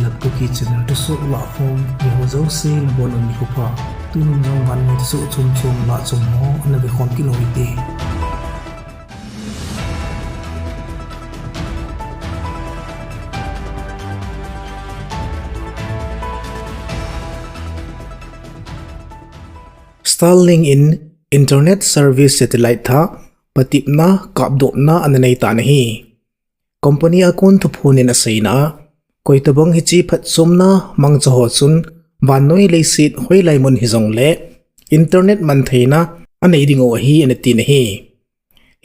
Belap Kuki channel thusoh LAHKHOM ni hozo se labon ni kupa tunung jong VANNOI thusoh chum la chum ho anabe khom kiloite Starlink in internet service satellite tha patipna kapdopna ananai ta nahi company akun thupunin asaina koitabang hichi phatsumna mangchaho chun VANNOI leisit hoilai mun hizong le internet man theina anei dingo hi anati nahi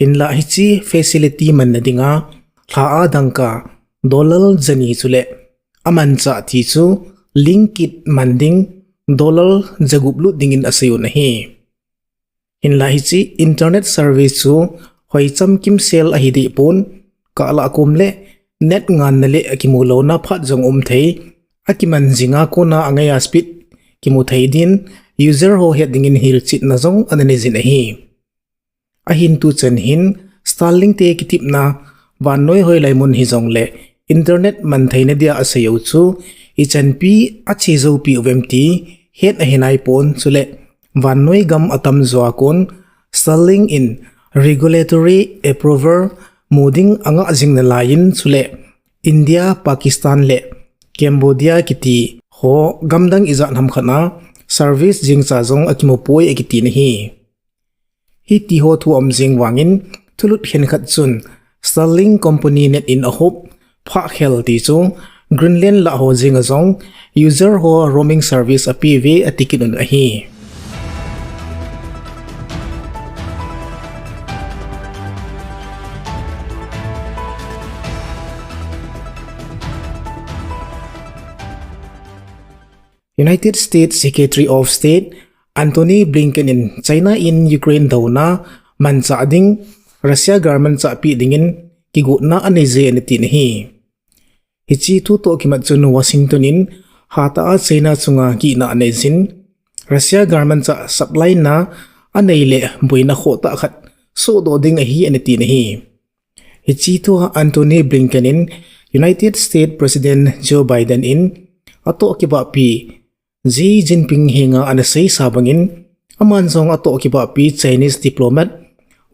inla hichi facility man nadinga thla a dangka dollar jani chule amancha thi chu linkit manding dollar jaguplu dingin asayo nahi inla hichi internet service chu hoicham kim sel ahidi pon kala kumle net ngan nale akimulo na phat jong thei akiman jinga ko na angaya speed kimu thei din user ho heading in hil chit na jong anani jin hi ahin tu chen hin Starlink te kitip na VANNOI hoi lai mun hi jong le internet man thei na dia asayo chu ichan pi achi zo pi ovemti het a hinai pon chule VANNOI gam atam zwa kon Starlink in regulatory approval moding anga jingna lain chule India Pakistan le Cambodia kiti ho gamdang izan ham khana service jingcha jong akimo poi ekiti nahi hi ti ho thu am jing wangin thulut hen khat chun Starlink company net in a hope pha khel ti chu Greenland la ho jinga jong user ho roaming service apv atikinun ahi United States Secretary of State Antony Blinken in China in Ukraine daw na mancha ding Russia government cha pi dingin kigutna aneze aniti nahi hichi thu to kimat chun Washington in hata a China chunga ki na anezin Russia government cha supply na aneile buina khota khat so do ding hi aniti nahi hichi thu Antony Blinken in United States President Joe Biden in ato kiba pi Xi Jinping hinga anasay sabangin aman song ato kiba pi Chinese diplomat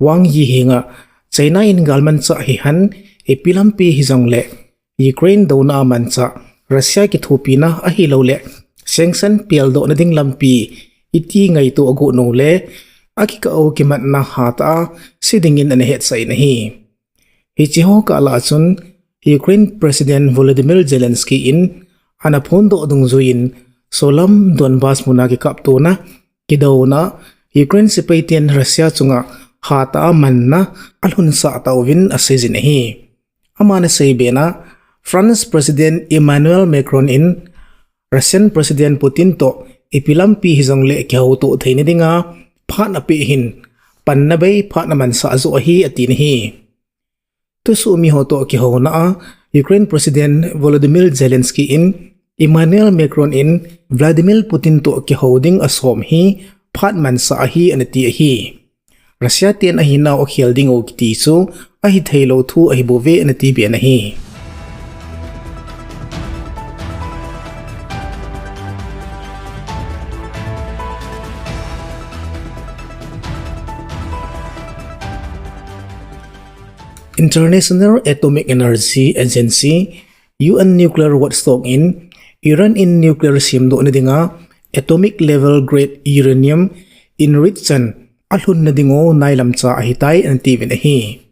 Wang Yi hinga China in galman cha hihan epilampi hizong le Ukraine daw na aman cha Russia ki thupi na ahilaw le sanction pialdo na ding lampi iti ngay to ago no le akikao kimat na hata sidingin anahet sa inahi hichiho ka alachun Ukraine President Volodymyr Zelensky in anapondo dungzuin solam Donbas muna ki kapto na kidaw na Ukraine sipaitian Russia chunga hata man na alhun sa tawin asizin hi amana saibe na France President Emmanuel Macron in Russian President Putin to ipilampi hizong le kyaw to thaini dinga pha na pi hin pan na bay pha na man sa zo hi atin hi to su mi ho to ki ho na Ukraine President Volodymyr Zelensky in Emmanuel Macron in Vladimir Putin to ki holding asom hi phat man sa hi anati hi Russia ten ahina o khielding o kiti so ahi thailo thu ahi bove anati be na hi International Atomic Energy Agency UN nuclear watchdog in Iran in nuclear simdo na dinga atomic level grade uranium enriched alhun na dingo nailam cha ahitay antivin ahi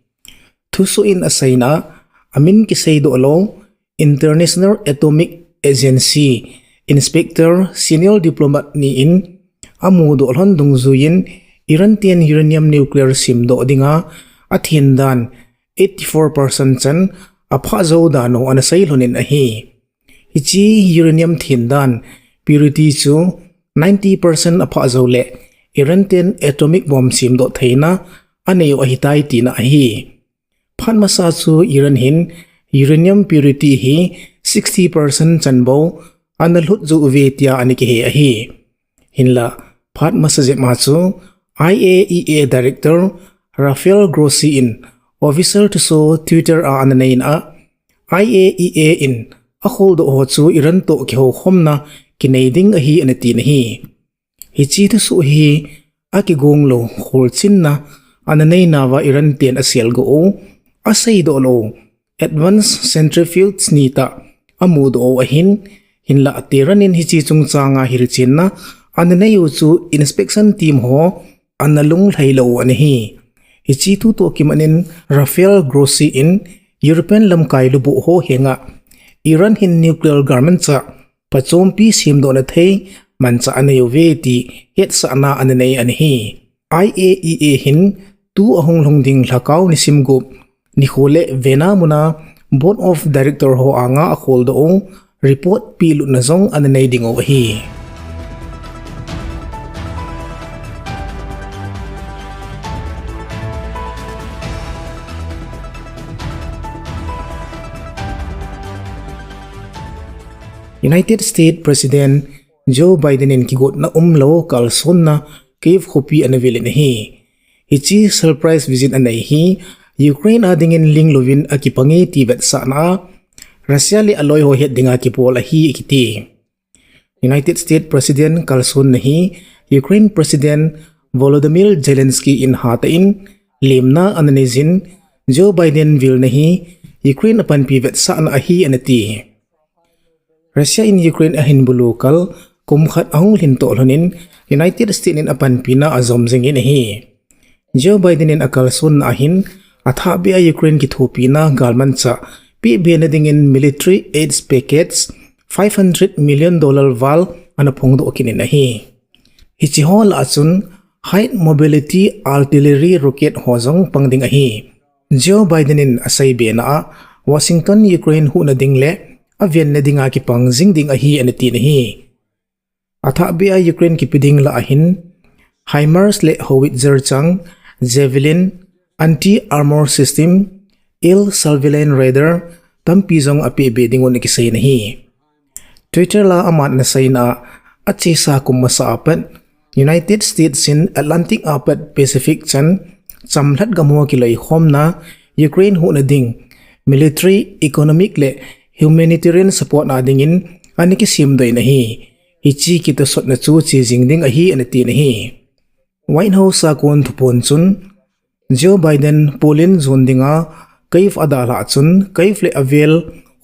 thuso in asayna amin kisei-u alo International Atomic Agency Inspector Senior Diplomat ni in amudo alhon dungzuyin Iran tian uranium nuclear simdo dinga athindan 84% chan apha zo dano anasay lunin ahi hichi uranium thindan purity chu 90% apha zo le Iran ten atomic bomb sim do theina aneyo ahitai tina ahi phan masa chu Iran hin uranium purity hi 60% chanbo analhut zu vetia aniki he ahi hinla phat masa je ma chu IAEA director Rafael Grossi in officer to so Twitter a ananein a IAEA in akhol do ho chu iran to ki ho khom na kineiding a hi anati na hi hi chi tu su hi aki gong lo khol chin na ananei nawa iran ten asial go o asai do lo advanced centrifuges ni ta amud o ahin hinla atiranin hi chi chung changa hirchin na ananei u chu inspection team ho analung thailo ani hi hi chi tu to kimanin Rafael Grossi in European lamkai lubu ho henga Iran hin nuclear garment cha pachompi sim do na thei mancha anayo ve ti het sa na ananei ani hi IAEA hin tu ahong longding lakaw ni simgup ni khole vena muna board of director ho anga akhol do report pilu na zong ananei dingo hi United States President Joe Biden in kigot na umlo kalson na cave khopi anavil na hi hichi surprise visit anai hi Ukraine adingin linglovin akipangi tibet sa na Russia li aloy ho het dinga kipol hi ikiti United States President kalson na hi Ukraine President Volodymyr Zelensky in hatain limna ananizin Joe Biden vil na hi Ukraine apan pivet sa na hi anati Russia in Ukraine ahin bulukal kumkhat ahong linto lonin United States in apan pina azom zingin hi Joe Biden in akalsun na ahin at habi a Ukraine kithupi na galman sa PB na dingin military aid packets $500 million val anapong do kinin na hi hichiho la asun high mobility artillery rocket hozong pangding ahi Joe Biden in asay na Washington Ukraine hu na dingle avian na dinga ki pang zingding ahi anati na hi atha bi a Ukraine ki piding la ahin HIMARS le howitzer chang Javelin anti-armor system il surveillance radar tampi zong api be dingon ki say na hi Twitter la amat na say na at sa kumasa apat United States in Atlantic apat Pacific chan chamlat gamo ki LAHKHOM na Ukraine hu na ding military economic le humanitarian support na dingin ani ki simday na hi hichi kita sot na chu chi jingding ahi anati na hi White House sa kon thupon chun Joe Biden Poland zone dinga kaif adala chun kaif le avel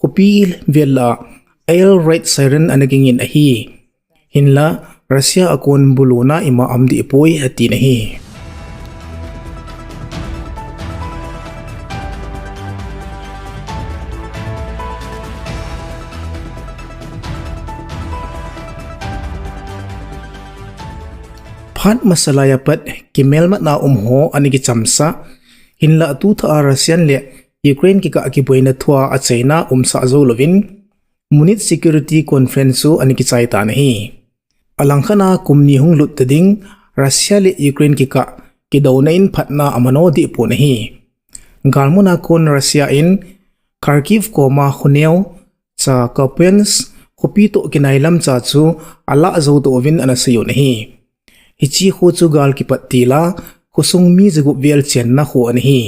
khopi vela air right siren anagingin ahi hinla Russia akon buluna ima amdi ipoi ati na hi Phat masalaya pat kimel mat na umho ani ki chamsa hinla tu tha Russian le Ukraine ki ka akiboy na thwa a China umsa zo lovin munit security conference ani ki chai ta nahi alangkhana kumni hung lut tading Russia le Ukraine ki ka ki daunain phatna amano di po nahi galmuna kon Russia in Kharkiv koma khuneu cha Kupiansk khopito kinailam cha chu ala zo to win anasayo nahi hichi khu chu gal ki patila kusung mi jagup vel chen na khu anhi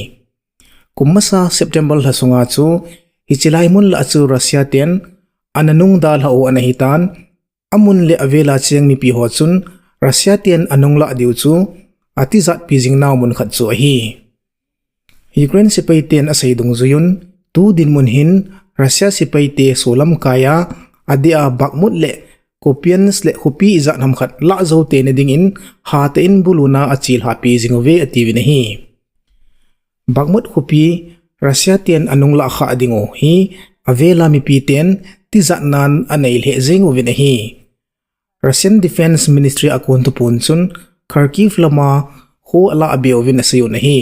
kumasa September la sunga chu hichilai mun la chu Russia ten ananung dal ha o anahitan amun le avela cheng mi pi ho chun Russia ten anung la diu chu atizat pijing naw mun khat chu hi Ukraine sipai ten asai dung zuyun tu din mun hin Russia sipai te solam kaya adia bakmut le Kupiansk le khupi izat nam khat la zo te ne ding in ha te in buluna achil hapi jingove ati na hi bakmut khupi Russia ten anung la kha dingo hi avela mi pi ten tizat nan anail he jingove na hi Russian Defense Ministry akon to punchun Kharkiv lama ho ala abiovin asayo na hi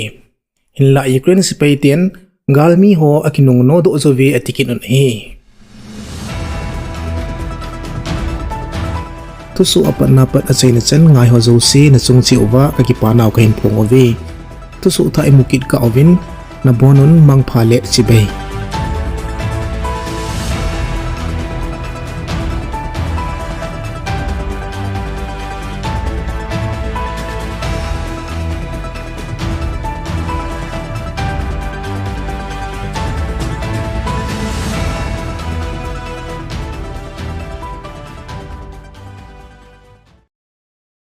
hinla Ukraine sipai ten galmi ho akinung no do zove atikin hi tusu apat napat at say na chan ngay ho zo si na chung chi uwa kakipanaw kahin pong ove tusu ta imukit ka ovin na bonon mang pale si bay